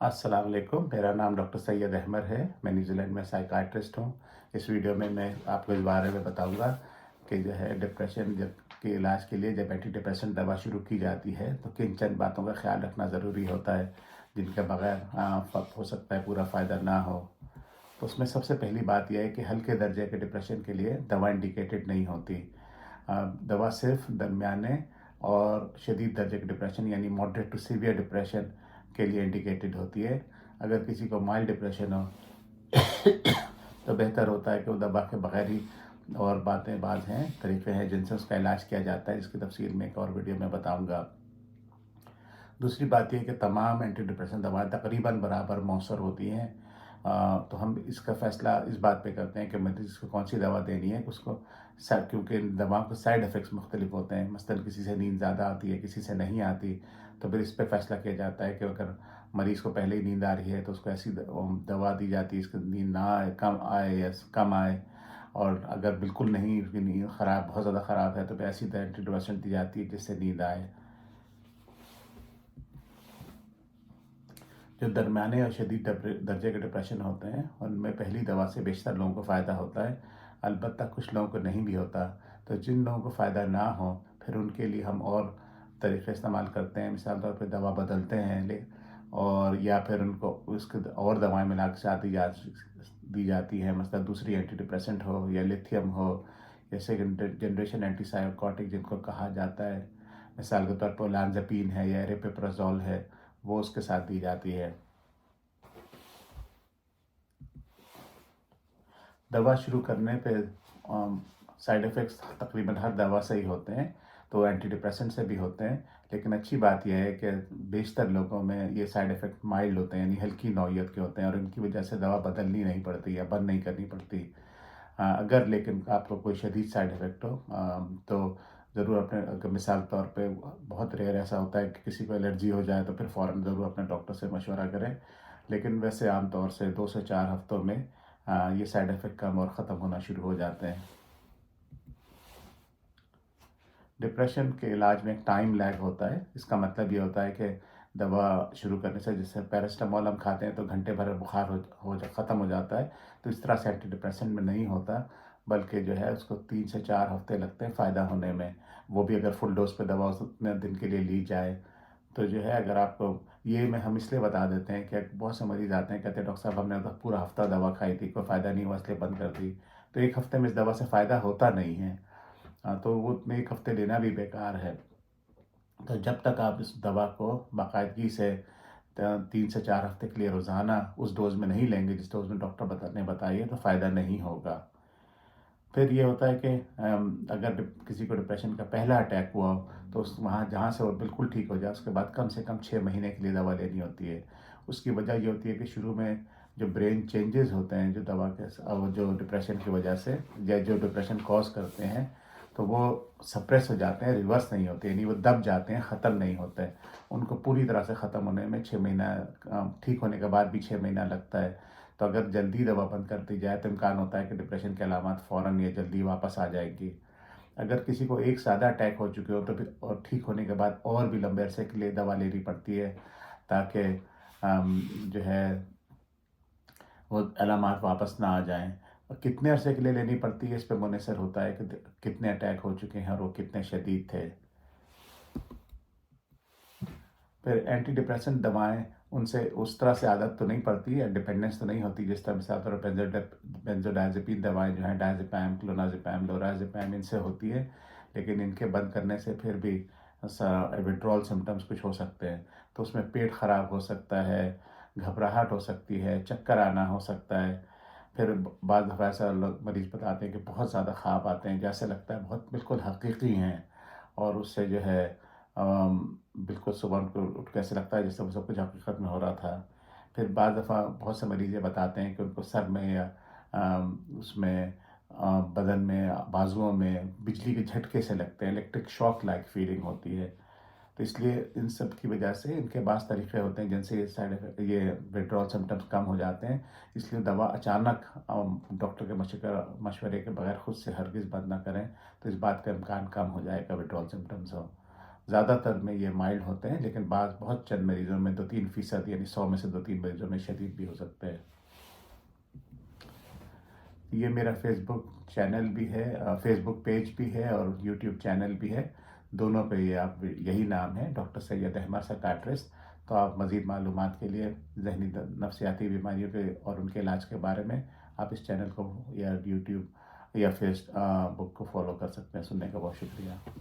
अस्सलाम वालेकुम। मेरा नाम डॉक्टर सैयद अहमद है। मैं न्यूज़ीलैंड में साइकियाट्रिस्ट हूँ। इस वीडियो में मैं आपको इस बारे में बताऊँगा कि जो है डिप्रेशन जब के इलाज के लिए जब एंटी डिप्रेसेंट दवा शुरू की जाती है तो किन चंद बातों का ख्याल रखना ज़रूरी होता है, जिनके बगैर हो सकता है पूरा फ़ायदा ना हो। तो उसमें सबसे पहली बात यह है कि हल्के दर्जे के डिप्रेशन के लिए दवा इंडिकेटेड नहीं होती। दवा सिर्फ दरमियाने और शदीद दर्जे के डिप्रेशन यानी मॉडरेट टू सीवियर डिप्रेशन के लिए इंडिकेटेड होती है। अगर किसी को माइल्ड डिप्रेशन हो तो बेहतर होता है कि वो दवा के बगैर ही और बात हैं, तरीक़े हैं जिनसे उसका इलाज किया जाता है, जिसकी तफसील में एक और वीडियो में बताऊँगा। दूसरी बात ये है कि तमाम एंटी डिप्रेशन दवाएँ तकरीबन बराबर मौसर होती हैं। तो हम इसका फ़ैसला इस बात पे करते हैं कि मरीज़ को कौन-सी दवा देनी है, उसको क्योंकि इन दवाओं के साइड इफ़ेक्ट्स मुख्तलिफ होते हैं। मसलन किसी से नींद ज़्यादा आती है, किसी से नहीं आती, तो फिर इस पे फ़ैसला किया जाता है कि अगर मरीज़ को पहले ही नींद आ रही है तो उसको ऐसी दवा दी जाती है इसकी नींद ना आए, कम आए या कम आए। और अगर बिल्कुल नहीं, उसकी नींद ख़राब बहुत ज़्यादा ख़राब है तो फिर ऐसी एंटी डिप्रेसेंट दी जाती है जिससे नींद आए। जो दरमियाने और शदीद दर्जे के डिप्रेशन होते हैं उनमें पहली दवा से बेशतर लोगों को फ़ायदा होता है, अलबत्ता कुछ लोगों को नहीं भी होता। तो जिन लोगों को फ़ायदा ना हो फिर उनके लिए हम और तरीक़े इस्तेमाल करते हैं। मिसाल तौर पे दवा बदलते हैं और या फिर उनको उसके और दवाएं मिला के साथ दी जाती है। मसलन दूसरी एंटी डिप्रेसेंट हो या लिथियम हो या सेकंड जनरेशन एंटीसाइकोटिक जिनको कहा जाता है, मिसाल के तौर पर ओलानज़ेपिन है या एरिपेप्राज़ोल है, वो उसके साथ दी जाती है। दवा शुरू करने पे साइड इफ़ेक्ट्स तकरीबन हर दवा से ही होते हैं, तो एंटी डिप्रेसेंट से भी होते हैं। लेकिन अच्छी बात यह है कि बेशतर लोगों में ये साइड इफ़ेक्ट माइल्ड होते हैं, यानी हल्की नौइयत के होते हैं और इनकी वजह से दवा बदलनी नहीं पड़ती या बंद नहीं करनी पड़ती। अगर लेकिन आपको कोई शदीद साइड इफ़ेक्ट हो तो ज़रूर अपने, अगर मिसाल के तौर पे बहुत रेयर ऐसा होता है कि किसी को एलर्जी हो जाए तो फिर फ़ौरन ज़रूर अपने डॉक्टर से मशवरा करें। लेकिन वैसे आम तौर से 2 से 4 हफ्तों में ये साइड इफ़ेक्ट कम और ख़त्म होना शुरू हो जाते हैं। डिप्रेशन के इलाज में एक टाइम लैग होता है। इसका मतलब ये होता है कि दवा शुरू करने से, जैसे पैरासिटामोल हम खाते हैं तो घंटे भर में बुखार ख़त्म हो जाता है, तो इस तरह से एंटी डिप्रेसेंट में नहीं होता, बल्कि जो है उसको 3 से 4 हफ्ते लगते हैं फ़ायदा होने में। वो भी अगर फुल डोज़ पे दवा उतने दिन के लिए ली जाए। तो जो है, अगर आपको ये मैं हम इसलिए बता देते हैं कि बहुत से मरीज़ आते हैं, कहते हैं डॉक्टर साहब हमने तो पूरा हफ़्ता दवा खाई थी, कोई फ़ायदा नहीं हुआ इसलिए बंद कर दी। तो 1 हफ़्ते में इस दवा से फ़ायदा होता नहीं है। तो वो उतने 1 हफ़्ते लेना भी बेकार है। तो जब तक आप इस दवा को बाकायदगी से 3 से 4 हफ़्ते के लिए रोज़ाना उस डोज़ में नहीं लेंगे जिस डोज़ में डॉक्टर ने बताई है, तो फ़ायदा नहीं होगा। फिर ये होता है कि अगर किसी को डिप्रेशन का पहला अटैक हुआ हो तो उस वहाँ जहाँ से वो बिल्कुल ठीक हो जाए उसके बाद कम से कम 6 महीने के लिए दवा लेनी होती है। उसकी वजह ये होती है कि शुरू में जो ब्रेन चेंजेस होते हैं जो दवा के जो डिप्रेशन की वजह से या जो डिप्रेशन कॉज करते हैं, तो वो सप्रेस हो जाते हैं, रिवर्स नहीं होते, यानी वो दब जाते हैं, ख़त्म नहीं होते हैं। उनको पूरी तरह से ख़त्म होने में 6 महीना, ठीक होने के बाद भी 6 महीना लगता है। तो अगर जल्दी दवा बंद कर दी जाए तो इम्कान होता है कि डिप्रेशन के अलामात फ़ौरन या जल्दी वापस आ जाएगी। अगर किसी को एक सादा अटैक हो चुके हो तो फिर और ठीक होने के बाद और भी लंबे अरसे के लिए दवा लेनी पड़ती है, ताकि जो है वो अलामात वापस ना आ जाएँ। और कितने अरसे के लिए लेनी पड़ती है, इस पे मुनहसर होता है कि कितने अटैक हो चुके हैं और वो कितने शदीद थे। फिर एंटी डिप्रेसेंट दवाएँ, उनसे उस तरह से आदत तो नहीं पड़ती या डिपेंडेंस तो नहीं होती जिस तरह मिसाल तौर पर बेंज़ोडाज़ेपिन दवाएँ जो हैं, डायज़ेपैम, क्लोनाज़ेपैम, लोराज़ेपैम, इनसे होती है। लेकिन इनके बंद करने से फिर भी विथड्रॉल सिम्पटम्स कुछ हो सकते हैं। तो उसमें पेट ख़राब हो सकता है, घबराहट हो सकती है, चक्कर आना हो सकता है। फिर बाद दफ़ा ऐसा लोग मरीज़ बताते हैं कि बहुत ज़्यादा ख्वाब आते हैं, जैसे लगता है बहुत बिल्कुल हकीकी हैं, और उससे जो है बिल्कुल सुबह उनको उठ के ऐसे लगता है जैसे वो सब कुछ हकीकत में हो रहा था। फिर बाद दफ़ा बहुत से मरीज़ ये बताते हैं कि उनको सर में या उसमें बदन में, बाजुओं में बिजली के झटके से लगते हैं, इलेक्ट्रिक शॉक लाइक फीलिंग होती है। तो इसलिए इन सब की वजह से इनके पास तरीक़े होते हैं जिनसे ये साइड इफ़ेक्ट, ये विथड्रॉल सिम्पटम्स कम हो जाते हैं। इसलिए दवा अचानक डॉक्टर के मशवरे के बगैर खुद से हरगिज़ बंद ना करें, तो इस बात का इम्कान कम हो जाएगा विथड्रॉल सिम्पटम्स हो। زیادہ تر میں یہ مائلڈ ہوتے ہیں، لیکن بعض بہت چند مریضوں میں 2-3% یعنی 100 میں سے 2-3 مریضوں میں شدید بھی ہو سکتے ہیں۔ یہ میرا فیس بک چینل بھی ہے، فیس بک پیج بھی ہے اور یوٹیوب چینل بھی ہے، دونوں پہ یہ آپ یہی نام ہے، ڈاکٹر سید احمد سائکیٹرسٹ۔ تو آپ مزید معلومات کے لیے ذہنی نفسیاتی بیماریوں کے اور ان کے علاج کے بارے میں آپ اس چینل کو یا یوٹیوب یا فیس بک کو فالو کر سکتے ہیں۔ سننے کا بہت شکریہ۔